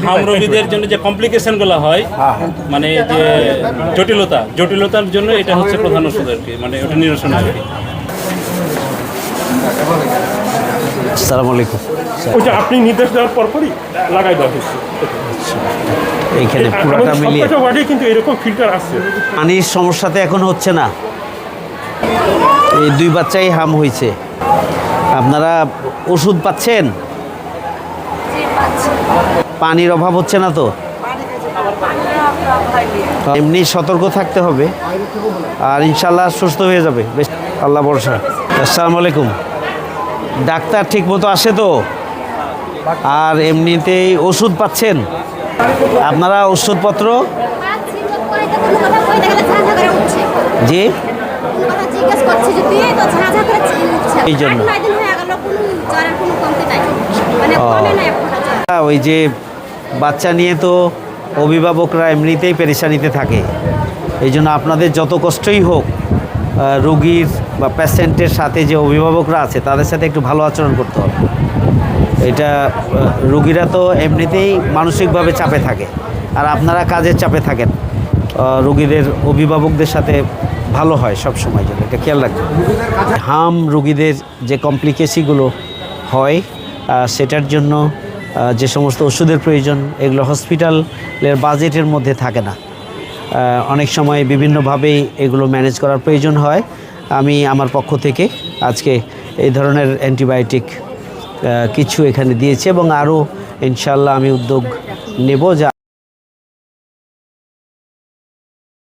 হাম রোগীদের জন্য যে কমপ্লিকেশনগুলো হয়, মানে যে জটিলতার জন্য এটা হচ্ছে প্রধান ওষুধ আর কি, মানে ওটা নিরসন আর কি। আসসালামু আলাইকুম। ওইটা আপনি নির্দেশ দেওয়ার পরপরই লাগাই দেওয়া হচ্ছে। এইখানে পুরোটা মিলিয়ে সবকটা ওয়ার্ডে কিন্তু এরকম ফিল্টার আছে। পানির সমস্যাতে এখন হচ্ছে না, এই 2 বাচ্চাই হাম হয়েছে। আপনারা ওষুধ পাচ্ছেন? পানির অভাব হচ্ছে না তো? এমনি সতর্ক থাকতে হবে, আর ইনশাল্লাহ সুস্থ হয়ে যাবে, বেশ আল্লাহ ভরসা। আসসালামু আলাইকুম। ডাক্তার ঠিক মতো আসে তো? আর এমনিতেই ওষুধ পাচ্ছেন? আপনারা ওষুধপত্র জি এই জন্য ওই যে বাচ্চা নিয়ে তো অভিভাবকরা এমনিতেই পেরেশানিতে থাকে, এই জন্য আপনাদের যত কষ্টই হোক রোগীর বা পেশেন্টের সাথে যে অভিভাবকরা আছে তাদের সাথে একটু ভালো আচরণ করতে হবে। এটা রোগীরা তো এমনিতেই মানসিকভাবে চাপে থাকে, আর আপনারা কাজের চাপে থাকেন, রোগীদের অভিভাবকদের সাথে ভালো হয় সব সময়, জন্য এটা খেয়াল রাখবেন। হাম রোগীদের যে কমপ্লিকেশনগুলো হয় সেটার জন্য যে সমস্ত ওষুধের প্রয়োজন এগুলো হসপিটালের বাজেটের মধ্যে থাকে না, অনেক সময় বিভিন্নভাবেই এগুলো ম্যানেজ করার প্রয়োজন হয়। আমি আমার পক্ষ থেকে আজকে এই ধরনের অ্যান্টিবায়োটিক কিছু এখানে দিয়েছি, এবং আরও ইনশাল্লাহ আমি উদ্যোগ নেব যা